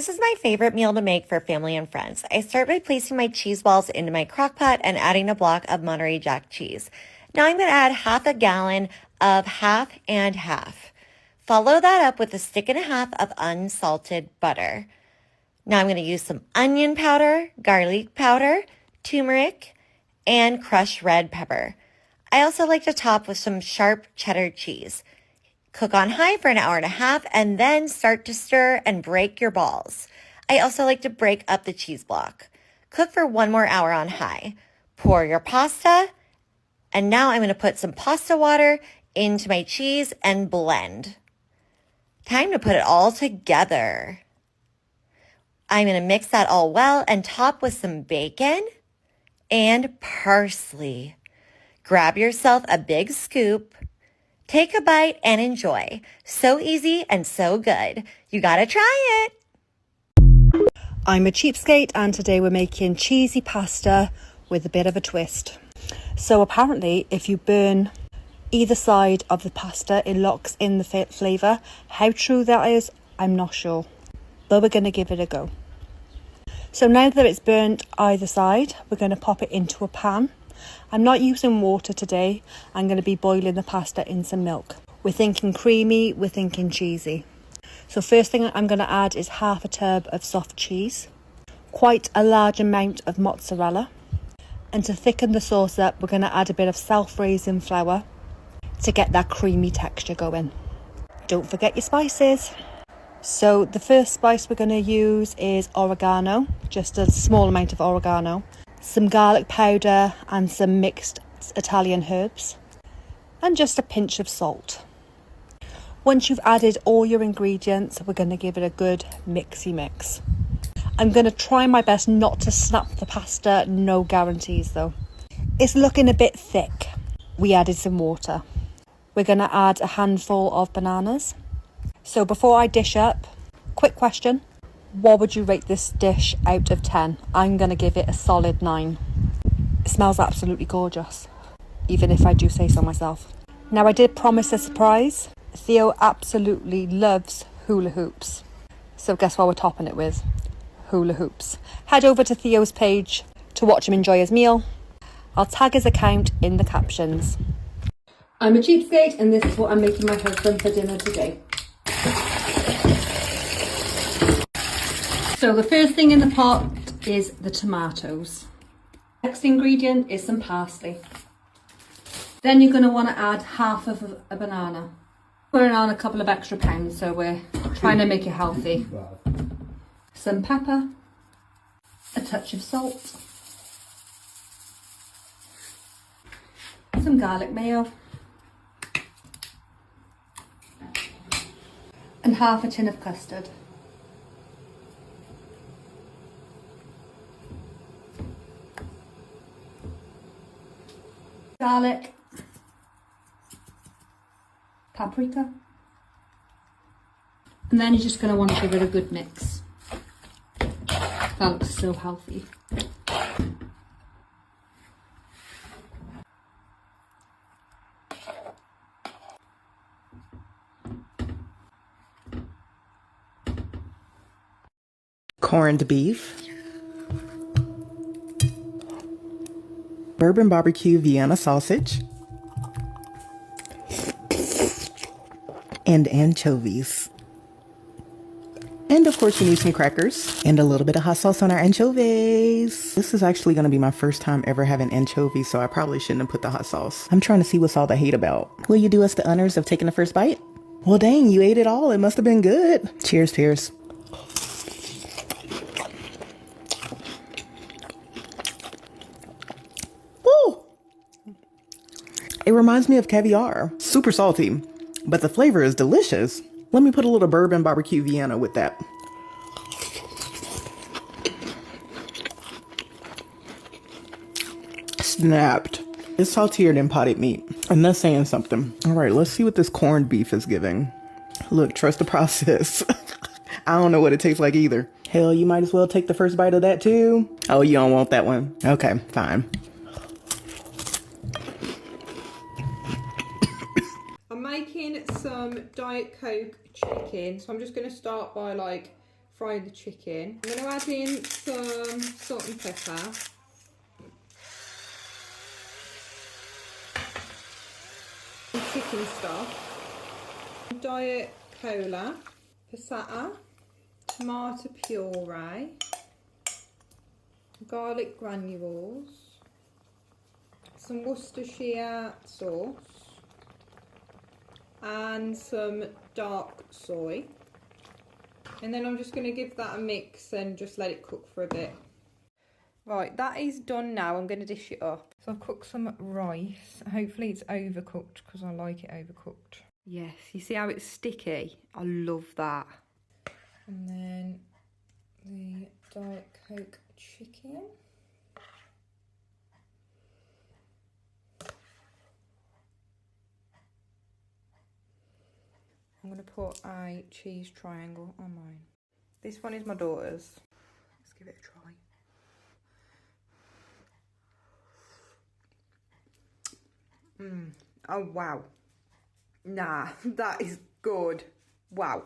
This is my favorite meal to make for family and friends. I start by placing my cheese balls into my crock pot and adding a block of Monterey Jack cheese. Now I'm going to add half a gallon of half and half. Follow that up with a stick and a half of unsalted butter. Now I'm going to use some onion powder, garlic powder, turmeric, and crushed red pepper. I also like to top with some sharp cheddar cheese. Cook on high for an hour and a half and then start to stir and break your balls. I also like to break up the cheese block. Cook for 1 more hour on high. Pour your pasta, and now I'm going to put some pasta water into my cheese and blend. Time to put it all together. I'm going to mix that all well and top with some bacon and parsley. Grab yourself a big scoop. Take a bite and enjoy. So easy and so good. You gotta try it. I'm a cheapskate and today we're making cheesy pasta with a bit of a twist. So apparently if you burn either side of the pasta, it locks in the flavour. How true that is, I'm not sure. But we're going to give it a go. So now that it's burnt either side, we're going to pop it into a pan. I'm not using water today. I'm going to be boiling the pasta in some milk. We're thinking creamy, we're thinking cheesy. So first thing I'm going to add is half a tub of soft cheese, quite a large amount of mozzarella. And to thicken the sauce up, we're going to add a bit of self-raising flour to get that creamy texture going. Don't forget your spices. So the first spice we're going to use is oregano, just a small amount of oregano, some garlic powder and some mixed Italian herbs, and just a pinch of salt. Once you've added all your ingredients, we're going to give it a good mixy mix. I'm going to try my best not to snap the pasta, no guarantees though. It's looking a bit thick. We added some water. We're going to add a handful of bananas. So before I dish up, quick question. What would you rate this dish out of 10? I'm going to give it a solid 9. It smells absolutely gorgeous, even if I do say so myself. Now I did promise a surprise. Theo absolutely loves hula hoops. So guess what we're topping it with? Hula hoops. Head over to Theo's page to watch him enjoy his meal. I'll tag his account in the captions. I'm a cheapskate and this is what I'm making my husband for dinner today. So the first thing in the pot is the tomatoes. Next ingredient is some parsley. Then you're going to want to add half of a banana. We're on a couple of extra pounds, so we're trying to make it healthy. Some pepper, a touch of salt, some garlic mayo, and half a tin of custard. Garlic, paprika, and then you're just going to want to give it a good mix. That looks so healthy. Corned beef, bourbon barbecue Vienna sausage, and anchovies. And of course you need some crackers and a little bit of hot sauce on our anchovies. This is actually going to be my first time ever having anchovies, so I probably shouldn't have put the hot sauce. I'm trying to see what's all the hate about. Will you do us the honors of taking the first bite? Well dang, you ate it all. It must have been good. Cheers, cheers. It reminds me of caviar. Super salty, but the flavor is delicious. Let me put a little bourbon barbecue Vienna with that. Snapped. It's saltier than potted meat, and that's saying something. All right, let's see what this corned beef is giving. Look, trust the process. I don't know what it tastes like either. Hell, you might as well take the first bite of that too. Oh, you don't want that one? Okay, fine. I'm making some Diet Coke chicken, so I'm just going to start by like fry the chicken. I'm going to add in some salt and pepper. Some chicken stock. Diet cola. Passata. Tomato puree. Garlic granules. Some Worcestershire sauce. And some dark soy. And then I'm just going to give that a mix and just let it cook for a bit. Right, that is done now. I'm going to dish it up. So I've cooked some rice. Hopefully it's overcooked because I like it overcooked. Yes, you see how it's sticky? I love that. And then the Diet Coke chicken. I'm going to put a cheese triangle on mine. This one is my daughter's. Let's give it a try. Oh, wow. Nah, that is good. Wow.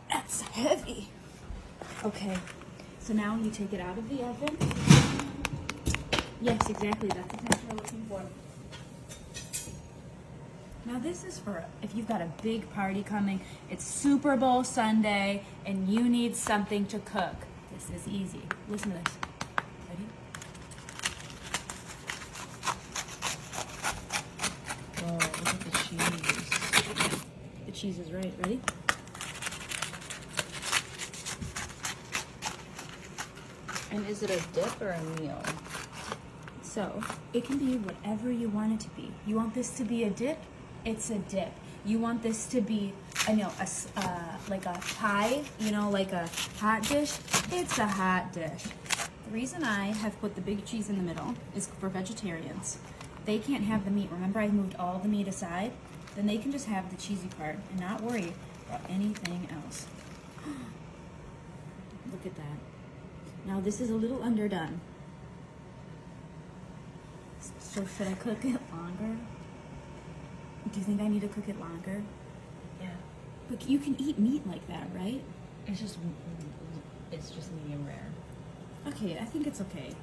That's heavy. Okay, so now you take it out of the oven. Yes, exactly, that's the texture we're looking for. Now this is for if you've got a big party coming, it's Super Bowl Sunday, and you need something to cook. This is easy. Listen to this. Ready? Oh, look at the cheese. The cheese is right. Ready? And is it a dip or a meal? So it can be whatever you want it to be. You want this to be a dip? It's a dip. You want this to be, like a pie, like a hot dish? It's a hot dish. The reason I have put the big cheese in the middle is for vegetarians. They can't have the meat. Remember, I moved all the meat aside? Then they can just have the cheesy part and not worry about anything else. Look at that. Now this is a little underdone. So should I cook it longer? Do you think I need to cook it longer? Yeah. But you can eat meat like that, right? It's just medium rare. Okay, I think it's okay.